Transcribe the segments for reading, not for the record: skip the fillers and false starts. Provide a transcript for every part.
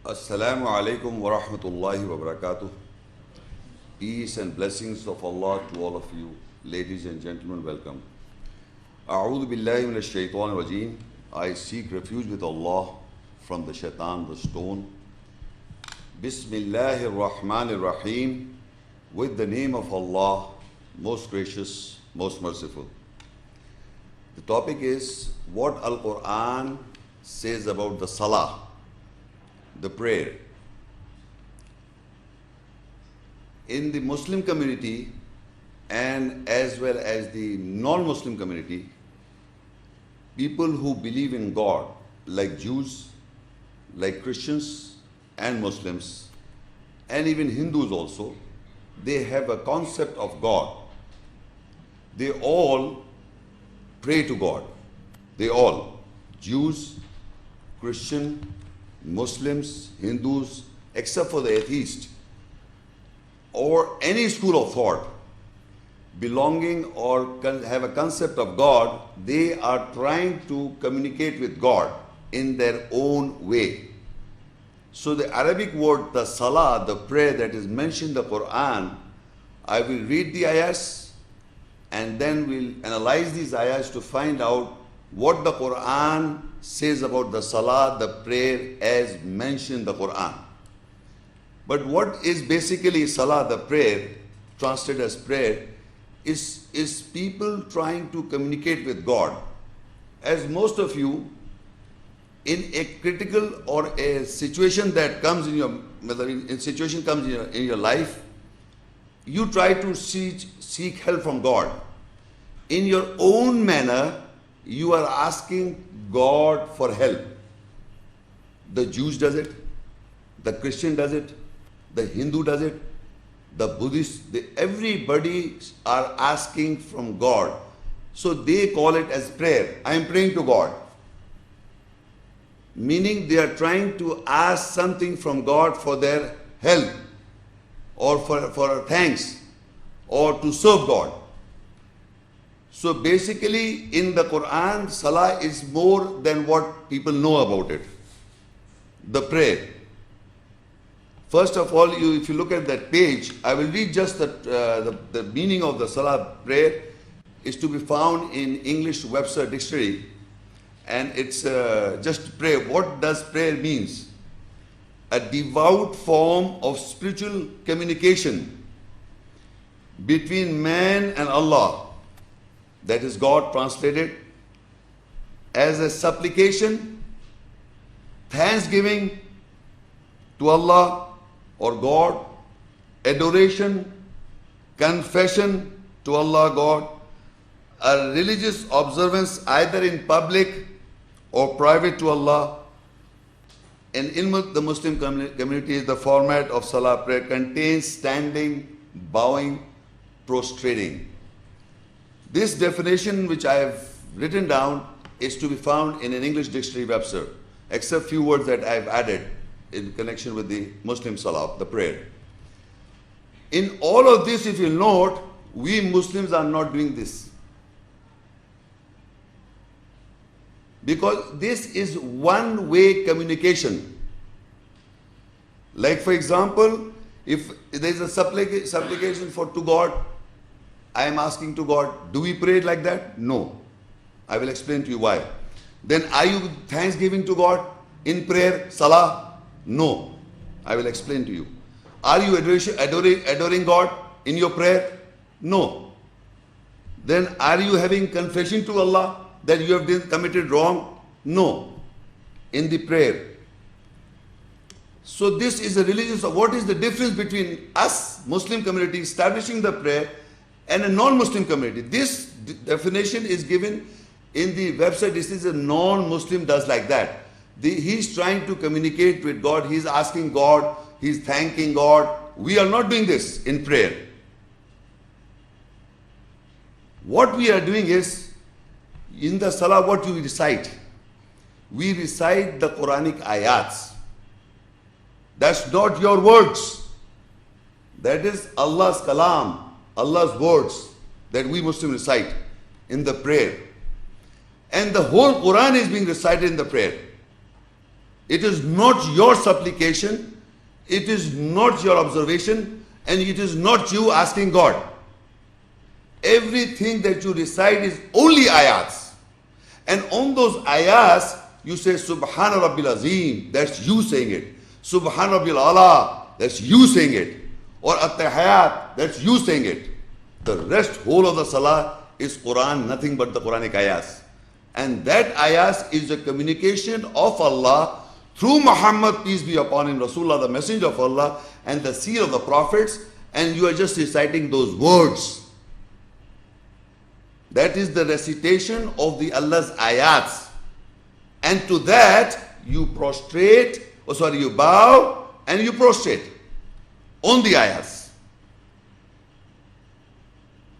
Assalamu alaikum wa rahmatullahi wa barakatuh. Peace and blessings of Allah to all of you, ladies and gentlemen, welcome. A'udhu billahi minash shaitanir rajeem. I seek refuge with Allah from the shaitan, the stone. Bismillahir Rahmanir Rahim. With the name of Allah, most gracious, most merciful. The topic is what Al-Quran says about the Salah, the prayer. In the Muslim community and as well as the non-Muslim community, people who believe in God, like Jews, like Christians and Muslims, and even Hindus also, they have a concept of God. They all pray to God. They all, Jews, Christian, Muslims, Hindus, except for the atheist, or any school of thought belonging or have a concept of God, they are trying to communicate with God in their own way. So the Arabic word, the Salah, the prayer that is mentioned in the Quran, I will read the ayahs and then we'll analyze these ayahs to find out what the Quran says about the Salah, the prayer as mentioned in the Quran. But what is basically Salah, the prayer, translated as prayer, is people trying to communicate with God. As most of you, in a critical or a situation that comes in your, whether in situation comes in your life, you try to seek help from God. In your own manner, you are asking God for help. The Jews does it, the Christian does it, the Hindu does it, the Buddhist, everybody are asking from God. So they call it as prayer. I am praying to God. Meaning they are trying to ask something from God for their help or for thanks or to serve God. So basically in the Quran, Salah is more than what people know about it. The prayer. First of all, if you look at that page, I will read just the meaning of the Salah prayer is to be found in English Webster Dictionary. And it's just prayer. What does prayer means? A devout form of spiritual communication between man and Allah. That is God translated as a supplication, thanksgiving to Allah or God, adoration, confession to Allah, God, a religious observance either in public or private to Allah. And in the Muslim community, the format of Salah prayer contains standing, bowing, prostrating. This definition which I have written down is to be found in an English dictionary Webster, except few words that I have added in connection with the Muslim Salah, the prayer. In all of this, if you note, we Muslims are not doing this. Because this is one-way communication. Like for example, if there is a supplication to God, I am asking to God, do we pray like that? No. I will explain to you why. Then are you thanksgiving to God in prayer, Salah? No. I will explain to you. Are you adoring God in your prayer? No. Then are you having confession to Allah that you have committed wrong? No. In the prayer. So this is a religious, what is the difference between us, Muslim community, establishing the prayer and a non-Muslim community? This definition is given in the website. This is a non-Muslim does like that. He's trying to communicate with God. He's asking God. He's thanking God. We are not doing this in prayer. What we are doing is, in the Salah, what we recite? We recite the Quranic ayats. That's not your words. That is Allah's kalam, Allah's words that we Muslims recite in the prayer. And the whole Quran is being recited in the prayer. It is not your supplication, it is not your observation, and it is not you asking God. Everything that you recite is only ayats. And on those ayats, you say Subhana Rabbil Azim, that's you saying it. Subhana Rabbil Ala, that's you saying it. Or At-Tahiyat, that's you saying it. The rest, whole of the Salah is Quran, nothing but the Quranic ayats. And that ayats is the communication of Allah through Muhammad, peace be upon him, Rasulullah, the messenger of Allah, and the seal of the prophets, and you are just reciting those words. That is the recitation of the Allah's ayats. And to that, you you bow and you prostrate on the ayats.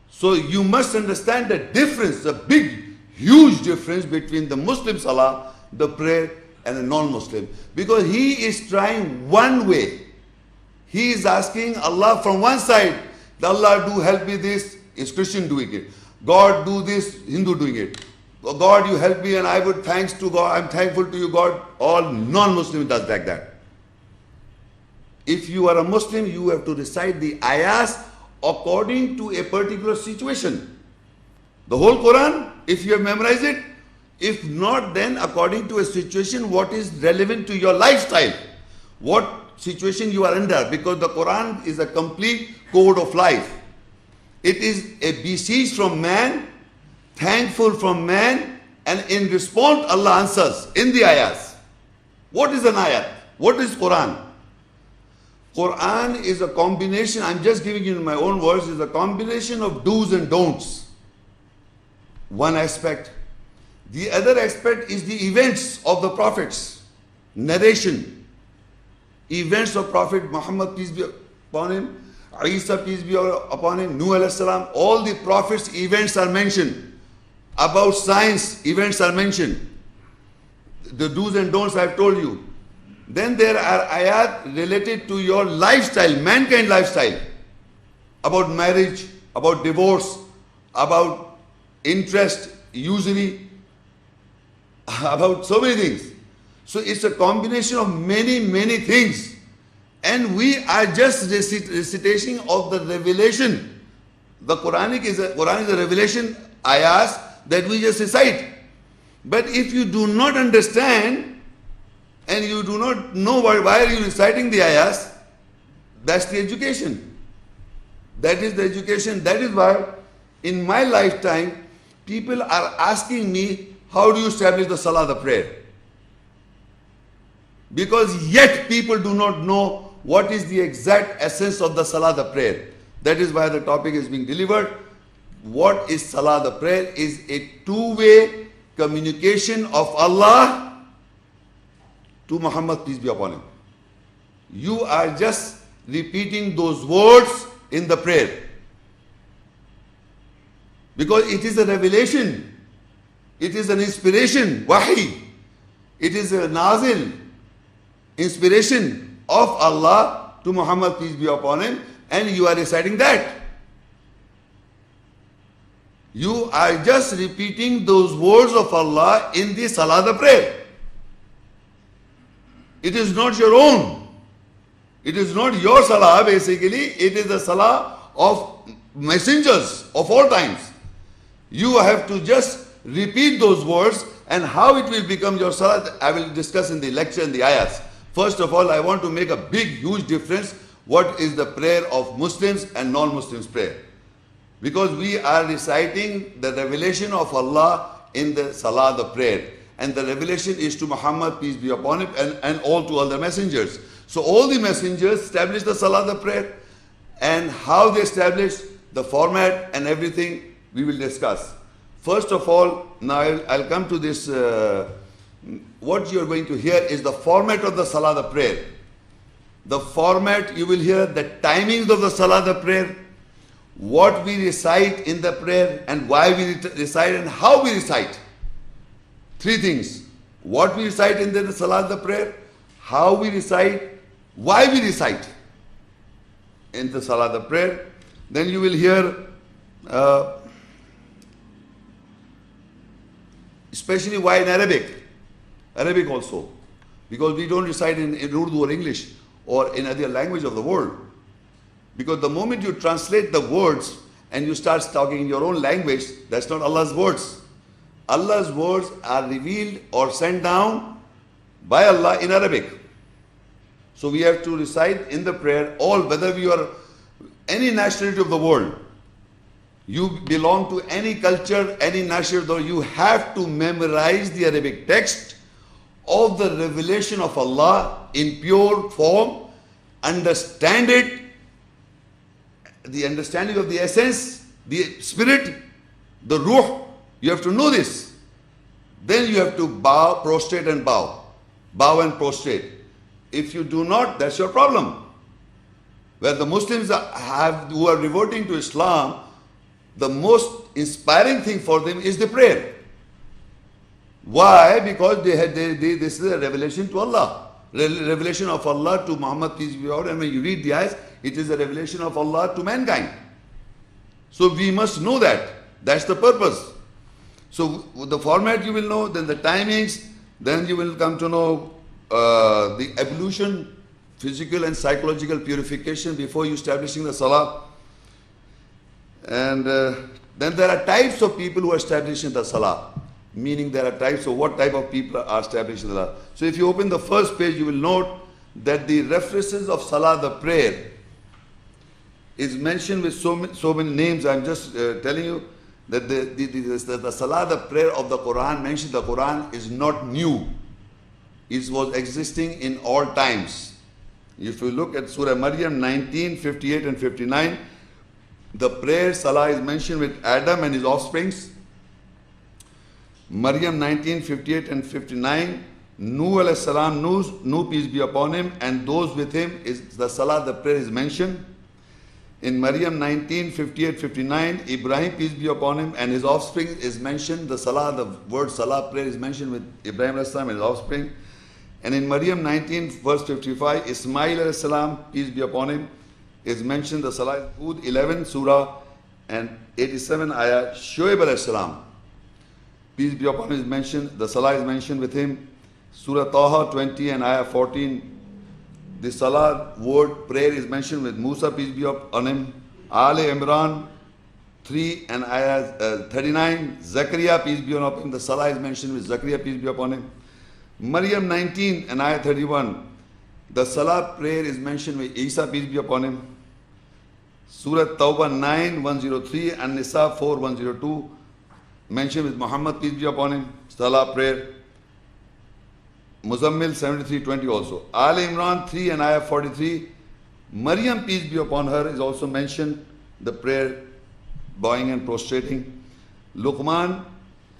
So you must understand the difference, the big, huge difference between the Muslim Salah, the prayer, and a non-Muslim. Because he is trying one way. He is asking Allah from one side, Allah do help me this, is Christian doing it. God do this, Hindu doing it. God you help me and I would thanks to God, I'm thankful to you God. All non-Muslim does like that. If you are a Muslim, you have to recite the ayahs according to a particular situation. The whole Quran, if you have memorized it, if not, then according to a situation, what is relevant to your lifestyle, what situation you are under, because the Quran is a complete code of life. It is a beseech from man, thankful from man, and in response Allah answers in the ayahs. What is an ayat? What is Quran? Quran is a combination, I'm just giving you in my own words, is a combination of do's and don'ts. One aspect. The other aspect is the events of the prophets, narration. Events of Prophet Muhammad, peace be upon him, Isa, peace be upon him, Nuh alayhi salam, all the prophets' events are mentioned. About science, events are mentioned. The do's and don'ts I have told you. Then there are ayat related to your lifestyle, mankind lifestyle. About marriage, about divorce, about interest, usury, about so many things. So it's a combination of many, many things. And we are just recitation of the revelation. The Quran is a revelation ayahs that we just recite. But if you do not understand and you do not know why are you reciting the ayahs, that's the education. That is the education. That is why in my lifetime, people are asking me, how do you establish the Salah, the prayer? Because yet people do not know what is the exact essence of the Salah, the prayer. That is why the topic is being delivered. What is Salah, the prayer? Is a two-way communication of Allah to Muhammad, peace be upon him. You are just repeating those words in the prayer. Because it is a revelation. It is an inspiration, wahi. It is a nazil, inspiration of Allah to Muhammad, peace be upon him, and you are reciting that. You are just repeating those words of Allah in the Salah, the prayer. It is not your own. It is not your Salah basically. It is the Salah of messengers of all times. You have to just repeat those words, and how it will become your Salah, I will discuss in the lecture in the ayats. First of all, I want to make a big, huge difference. What is the prayer of Muslims and non-Muslims prayer? Because we are reciting the revelation of Allah in the Salah, the prayer. And the revelation is to Muhammad, peace be upon him, and all to other messengers. So all the messengers establish the Salah, the prayer, and how they establish the format and everything we will discuss. First of all, now I'll come to this. What you're going to hear is the format of the Salah, the prayer. The format, you will hear the timings of the Salah, the prayer, what we recite in the prayer, and why we recite and how we recite. Three things. What we recite in the Salah, the prayer, how we recite, why we recite in the Salah, the prayer. Then you will hear especially why in Arabic also. Because we don't recite in Urdu or English or in other language of the world. Because the moment you translate the words and you start talking in your own language, that's not Allah's words. Allah's words are revealed or sent down by Allah in Arabic. So we have to recite in the prayer, all, whether we are any nationality of the world, you belong to any culture, any nationality, you have to memorize the Arabic text of the revelation of Allah in pure form, understand it, the understanding of the essence, the spirit, the ruh, you have to know this. Then you have to bow, prostrate and bow. Bow and prostrate. If you do not, that's your problem. Where the Muslims who are reverting to Islam, the most inspiring thing for them is the prayer. Why? Because this is a revelation to Allah. Revelation of Allah to Muhammad, peace be upon him. And when you read the ayahs, it is a revelation of Allah to mankind. So we must know that. That's the purpose. So the format you will know, then the timings, then you will come to know the evolution, physical and psychological purification before you establishing the Salah. And then there are types of people who are establishing the Salah. Meaning there are types of what type of people are establishing the Salah. So if you open the first page, you will note that the references of Salah, the prayer, is mentioned with so many names. I'm just telling you that the Salah, the prayer of the Quran, mentioned the Quran is not new. It was existing in all times. If you look at Surah Maryam 19, 58 and 59, the prayer Salah is mentioned with Adam and his offsprings. Maryam 19, 58 and 59, Nuh alayhi salam, Nuh peace be upon him, and those with him, is the Salah, the prayer is mentioned. In Maryam 19, 58, 59, Ibrahim peace be upon him and his offspring is mentioned. The Salah, the word Salah prayer is mentioned with Ibrahim alayhi salam and his offspring. And in Maryam 19, verse 55, Ismail alayhi salam, peace be upon him, is mentioned. The Salah, Hud 11, Surah and 87 ayah, Shoaib alayhi salam, peace be upon him, is mentioned. The Salah is mentioned with him. Surah Taaha 20 and ayah 14. The Salah word prayer is mentioned with Musa, peace be upon him. Aal-e-Imran 3 and ayah 39. Zakaria, peace be upon him. The Salah is mentioned with Zakaria, peace be upon him. Maryam 19 and ayah 31. The Salah prayer is mentioned with Isa, peace be upon him. Surah At-Tawbah 9, 103 and An-Nisa 4, 102. Mentioned with Muhammad, peace be upon him, Salah prayer. Muzzammil 73:20 also. Aal-e-Imran 3 and ayah 43. Maryam, peace be upon her, is also mentioned, the prayer, bowing and prostrating. Luqman,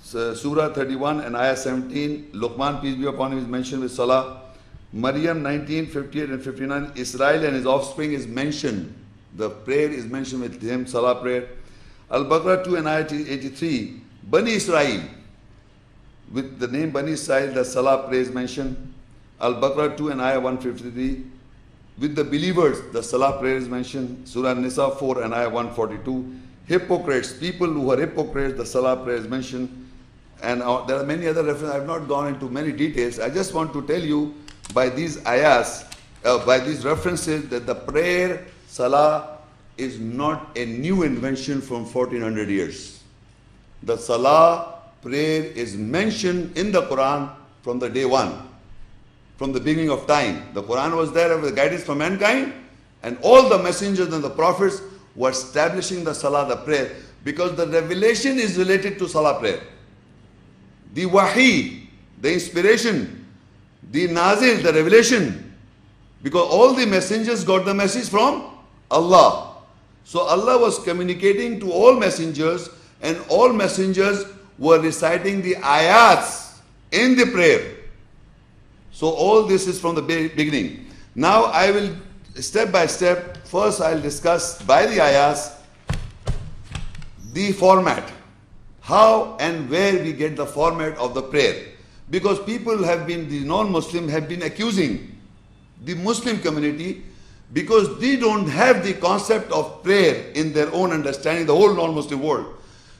Surah 31 and ayah 17. Luqman, peace be upon him, is mentioned with Salah. Maryam 19, 58 and 59. Israel and his offspring is mentioned. The prayer is mentioned with him, Salah prayer. Al-Baqara 2 and ayah 83. Bani Israel, with the name Bani Israel, the Salah prayer is mentioned. Al-Baqara 2 and ayah 153. With the believers, the Salah prayer is mentioned. Surah An-Nisa 4 and ayah 142. Hypocrites, people who are hypocrites, the Salah prayer is mentioned. And there are many other references. I have not gone into many details. I just want to tell you by these ayahs, by these references, that the prayer, Salah, is not a new invention from 1400 years. The Salah prayer is mentioned in the Quran from the day one, from the beginning of time. The Quran was there with guidance for mankind, and all the messengers and the prophets were establishing the Salah, the prayer, because the revelation is related to Salah prayer. The wahi, the inspiration, the nazil, the revelation, because all the messengers got the message from Allah. So Allah was communicating to all messengers, and all messengers were reciting the ayats in the prayer. So all this is from the beginning. Now I will, step by step, first I'll discuss by the ayats the format. How and where we get the format of the prayer. Because people have been, the non-Muslim have been accusing the Muslim community because they don't have the concept of prayer in their own understanding, the whole non-Muslim world.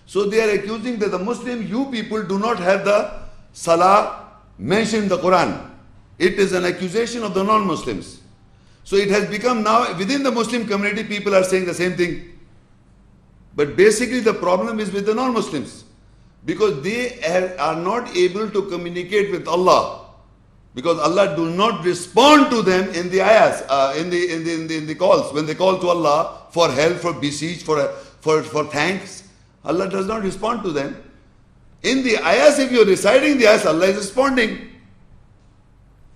So they are accusing that the Muslim, you people do not have the Salah mentioned in the Quran. It is an accusation of the non-Muslims. So it has become now, within the Muslim community, people are saying the same thing. But basically the problem is with the non-Muslims, because they are not able to communicate with Allah, because Allah do not respond to them in the ayahs, in the calls. When they call to Allah for help, for beseech, for thanks, Allah does not respond to them. In the ayahs, if you are reciting the ayahs, Allah is responding.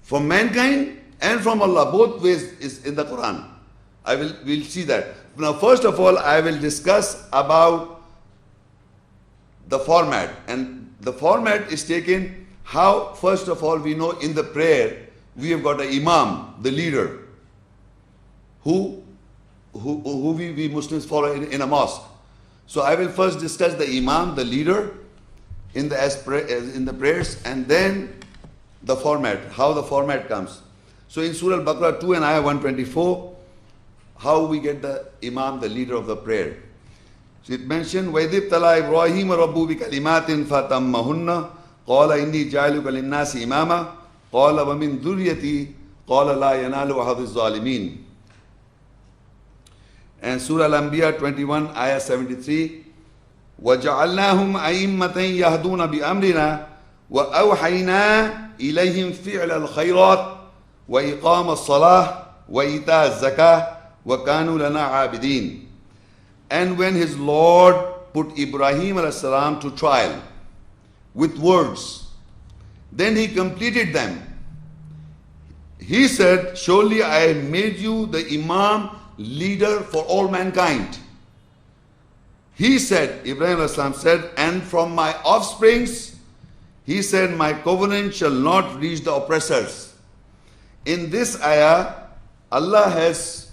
From mankind and from Allah, both ways is in the Quran. We'll see that. Now, first of all, I will discuss about the format. And the format is taken how, first of all, we know in the prayer, we have got an imam, the leader, who we Muslims follow in a mosque. So I will first discuss the imam, the leader, in the prayers, and then the format, how the format comes. So in Surah Al-Baqarah 2 and Ayah 124, how we get the imam, the leader of the prayer. So it mentioned, وَإِذِ ابْتَلَىٰ إِبْرَاهِيمَ رَبُّهُ بِكَلِمَاتٍ فَأَتَمَّهُنَّ قَالَ إِنِّي جَاعِلُكَ لِلنَّاسِ إِمَامًا قَالَ وَمِنْ ذُرِّيَّتِي قَالَ لَا يَنَالُ عَهْدِ الظَّالِمِينَ. And Surah Al-Anbiyaa 21, Ayah 73, وَجَعَلْنَاهُمْ أَئِمَّةً يَهْدُونَ بِأَمْرِنَا وَأَوْحَيْنَا إِلَيْهِمْ فِعْلَ الْخَيْرَاتِ وَإِقَامَ الصَّلَاةِ وَإِيتَاءَ الزَّكَاةِ وَكَانُوا لَنَا عَابِدِينَ. And when his Lord put Ibrahim a.s. to trial with words, then he completed them. He said, surely I have made you the imam, leader for all mankind. He said, Ibrahim a.s. said, and from my offsprings, he said, my covenant shall not reach the oppressors. In this ayah, Allah has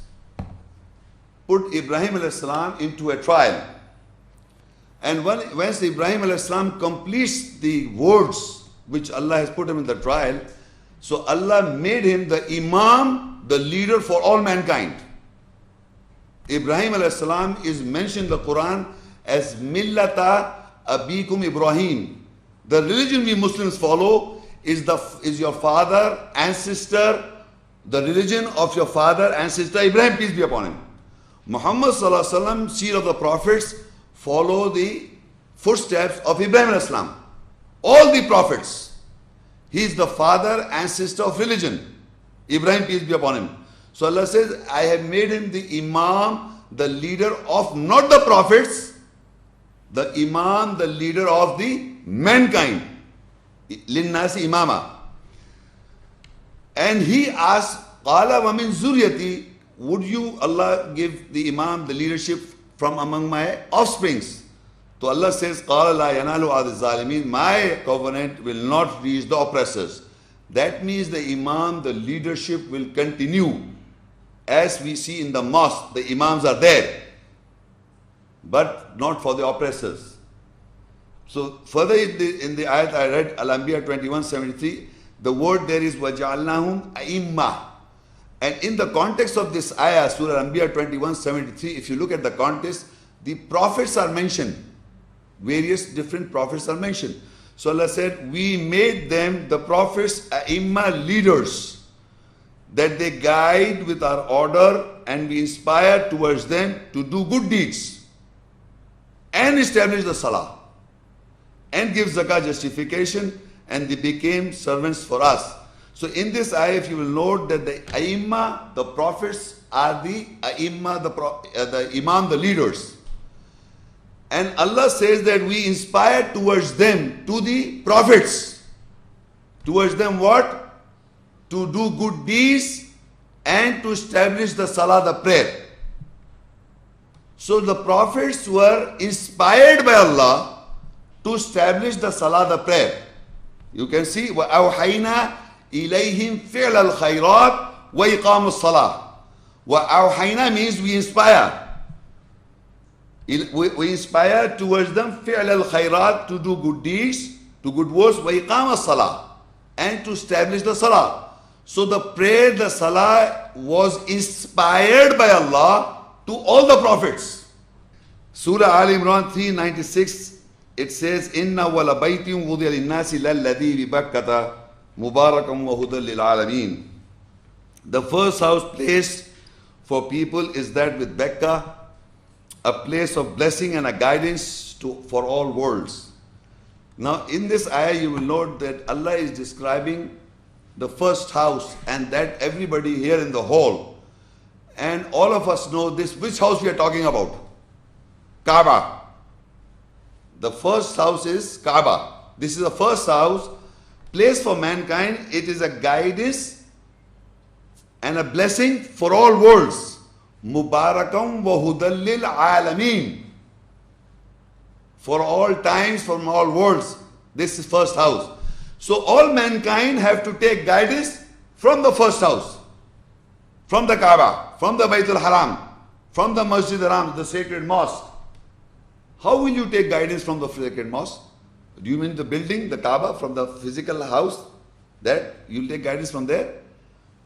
put Ibrahim a.s. into a trial. And once Ibrahim a.s. completes the words which Allah has put him in the trial, so Allah made him the imam, the leader for all mankind. Ibrahim a.s. is mentioned in the Quran as Millata Abikum Ibrahim. The religion we Muslims follow is your father and sister, the religion of your father and sister Ibrahim, peace be upon him. Muhammad sallallahu alaihi wasallam, seed of the prophets, follow the footsteps of Ibrahim alayhi salam. All the prophets, he is the father and sister of religion. Ibrahim, peace be upon him. So Allah says, I have made him the imam, the leader of not the prophets, the imam, the leader of the mankind. Linnasi imama. And he asked, Qala wa min zuriyati, would you, Allah, give the imam, the leadership from among my offsprings? So Allah says, Qala la yanalu ahdi zalimin, my covenant will not reach the oppressors. That means the imam, the leadership will continue. As we see in the mosque, the imams are there, but not for the oppressors. So further in the ayat I read, Al-Anbiyaa 21:73, the word there is وَجَعَلْنَاهُمْ أَئِمَّةً. And in the context of this ayah, Surah Al-Anbiyaa 21:73, if you look at the context, the prophets are mentioned. Various different prophets are mentioned. So Allah said, we made them, the prophets, A'imma, leaders, that they guide with our order and we inspire towards them to do good deeds and establish the Salah and give zakah justification, and they became servants for us. So in this ayah, if you will note that the A'imma, the prophets, are the A'imma, the Imam, the leaders. And Allah says that we inspire towards them, to the prophets. Towards them what? To do good deeds and to establish the Salah, the prayer. So the prophets were inspired by Allah to establish the Salah, the prayer. You can see, وَأَوْحَيْنَا إِلَيْهِمْ فِعْلَ الْخَيْرَاتِ وَإِقَامُ الصَّلَاةِ. وَأَوْحَيْنَا means we inspire. We inspire towards them فِعْلَ الْخَيْرَاتِ, to do good deeds, to good works, وَإِقَامَ الصَّلَاةِ, and to establish the Salah. So the prayer, the Salah, was inspired by Allah to all the prophets. Surah Aal-e-Imran 3:96, it says, Inna wala baytim wudiya linnasi lalladhi bi Bakkata Mubarakam wa hudal lil alameen. The first house placed for people is that with Mecca, a place of blessing and a guidance for all worlds. Now in this ayah you will note that Allah is describing the first house, and that everybody here in the hall and all of us know this, which house we are talking about? Kaaba. The first house is Kaaba. This is the first house placed for mankind. It is a guidance and a blessing for all worlds. Mubarakam wa hudal lil alameen. For all times, from all worlds. This is first house. So all mankind have to take guidance from the first house. From the Kaaba, from the Baytul Haram, from the Masjid Haram, the sacred mosque. How will you take guidance from the sacred mosque? Do you mean the building, the Kaaba, from the physical house? That you'll take guidance from there?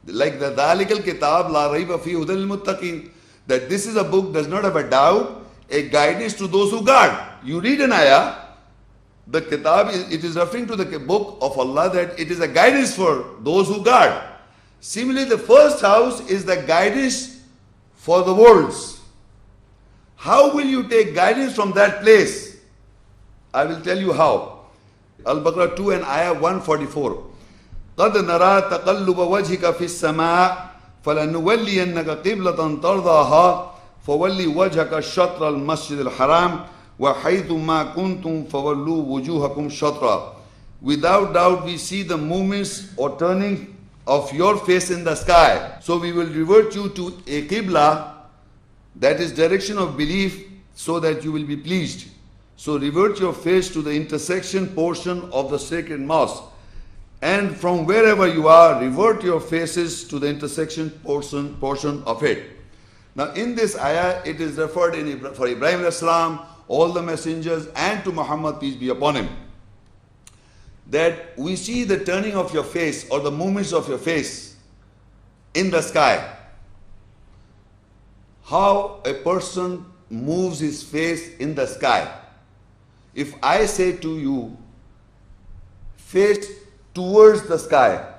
Like the Dhalikal Kitab, La Raiba Fi Hudal Muttaqin. That this is a book, does not have a doubt, a guidance to those who guard. You read an ayah, the Kitab, it is referring to the book of Allah, that it is a guidance for those who guard. Similarly, the first house is the guidance for the worlds. How will you take guidance from that place? I will tell you how. Al-Baqara 2 and ayah 144. قَدْ نَرَى تَقَلُّبَ وَجْهِكَ فِي السَّمَاءِ فَلَنُوَلِّيَنَّكَ قِبْلَةً تَرْضَاهَا فَوَلِّ وَجْهَكَ شَطْرَ الْمَسْجِدِ الْحَرَامِ وَحَيْثُ مَا كُنْتُمْ فَوَلُّوا وُجُوهَكُمْ شَطْرًا. Without doubt we see the movements or turning of your face in the sky. So we will revert you to a Qibla, that is direction of belief, so that you will be pleased. So revert your face to the intersection portion of the sacred mosque. And from wherever you are, revert your faces to the intersection portion of it. Now in this ayah, it is referred for Ibrahim alayhi salam, all the messengers, and to Muhammad, peace be upon him, that we see the turning of your face or the movements of your face in the sky. How a person moves his face in the sky. If I say to you, face towards the sky,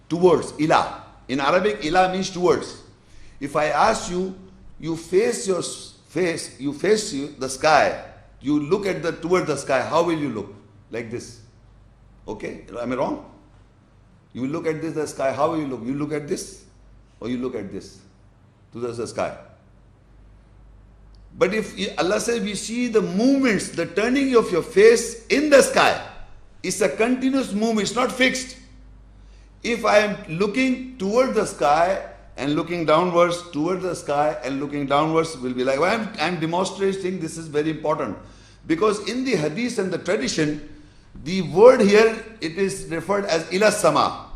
towards, ila. In Arabic, ila means towards. If I ask you, you face your face, you face the sky, you look at towards the sky, how will you look? Like this. Okay? Am I wrong? You will look at the sky, how will you look? You look at this or you look at this? To the sky. But if Allah says we see the movements, the turning of your face in the sky, it's a continuous movement, it's not fixed. If I am looking toward the sky and looking downwards, toward the sky and looking downwards, will be like, well, I'm demonstrating this is very important. Because in the hadith and the tradition, the word here, it is referred as ila sama.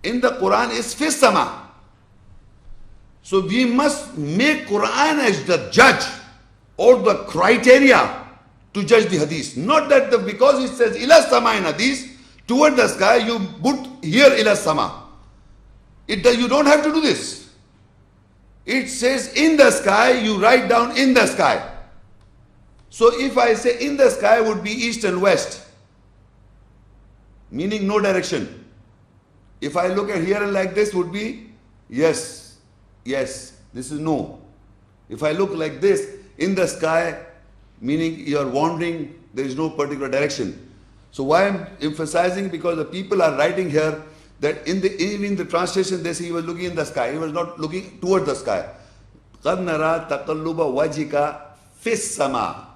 In the Quran, it's fis sama. So we must make Quran as the judge or the criteria to judge the hadith. Not that because it says ila sama in hadith, toward the sky, you put here ila sama. You don't have to do this. It says in the sky, you write down in the sky. So if I say in the sky would be east and west, meaning no direction. If I look at here and like this would be yes, yes, this is no. If I look like this, in the sky, meaning you are wandering, there is no particular direction. So why I'm emphasizing, because the people are writing here that even in the translation they say he was looking in the sky, he was not looking toward the sky. قَدْ نَرَى تَقَلُّبَ وَجْهِكَ فِي السَّمَاءِ.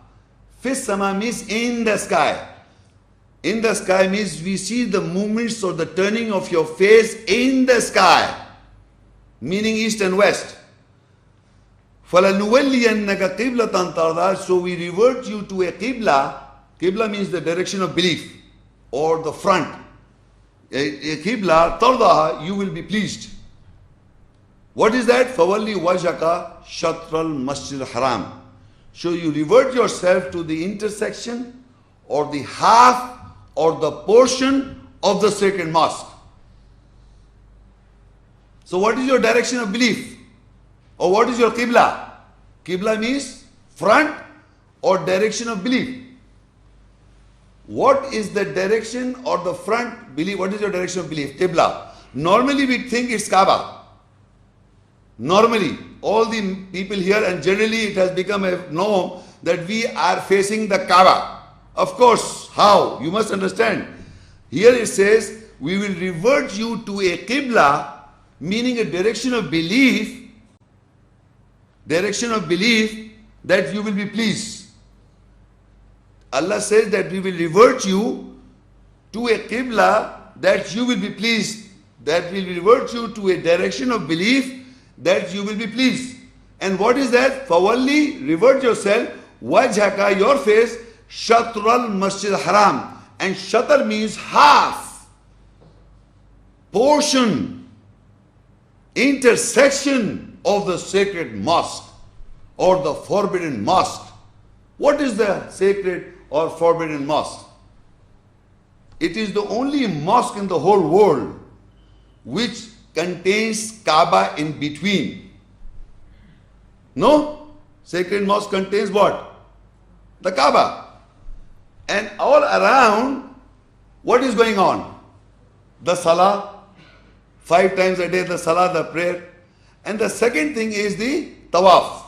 Fis sama means in the sky. In the sky means we see the movements or the turning of your face in the sky, meaning east and west. فَلَنُوَلِّيَنَّكَ قِبْلَةً تَرْضَاهَا. So we revert you to a qibla. Qibla means the direction of belief or the front. A qibla, tardaha, you will be pleased. What is that? فَوَلِّ وَجْهَكَ شَطْرَ الْمَسْجِدِ الْحَرَامِ. So you revert yourself to the intersection or the half or the portion of the sacred mosque. So what is your direction of belief? Or what is your qibla? Qibla means front or direction of belief. what is the direction or the front belief? What is your direction of belief? Qibla. Normally we think it's Kaaba. Normally, all the people here, and generally it has become a norm that we are facing the Kaaba. Of course, how? You must understand. Here it says, we will revert you to a Qibla, meaning a direction of belief that you will be pleased. Allah says that we will revert you to a Qibla that you will be pleased. That will revert you to a direction of belief that you will be pleased. And what is that? Fawalli, revert yourself, wajhaka, your face, shatral masjid haram. And shatar means half, portion, intersection of the sacred mosque or the forbidden mosque. What is the sacred or forbidden mosque? It is the only mosque in the whole world which contains Kaaba in between. No? Sacred mosque contains what? The Kaaba. And all around, what is going on? The Salah, 5 times a day the Salah, the prayer. And the second thing is the Tawaf.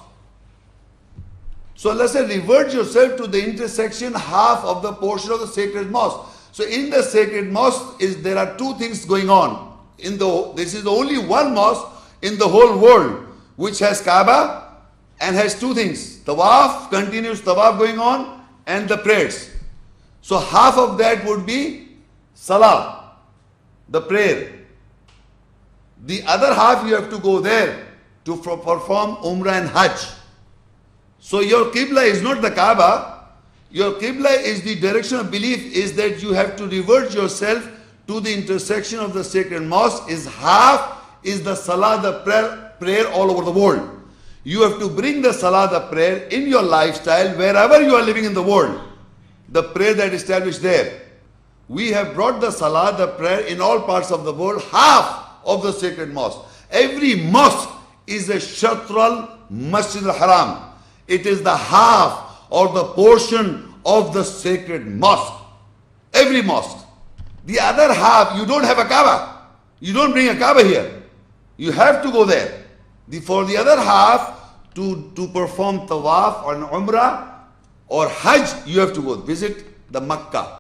So Allah said, revert yourself to the intersection, half of the portion of the sacred mosque. So in the sacred mosque, there are 2 things going on. This is the only one mosque in the whole world which has Kaaba and has 2 things. Tawaf, continuous Tawaf going on, and the prayers. So half of that would be Salah, the prayer. The other half you have to go there to perform Umrah and Hajj. So your Qibla is not the Kaaba. Your Qibla is the direction of belief, is that you have to revert yourself to the intersection of the sacred mosque. Is half is the Salah, the prayer all over the world. You have to bring the Salah, the prayer in your lifestyle wherever you are living in the world. The prayer that is established there. We have brought the Salah, the prayer in all parts of the world, half of the sacred mosque. Every mosque is a Shatral Masjid al-Haram. It is the half or the portion of the sacred mosque. Every mosque. The other half, you don't have a Kaaba. You don't bring a Kaaba here. You have to go there. For the other half, to perform Tawaf or Umrah or Hajj, you have to go visit the Makkah.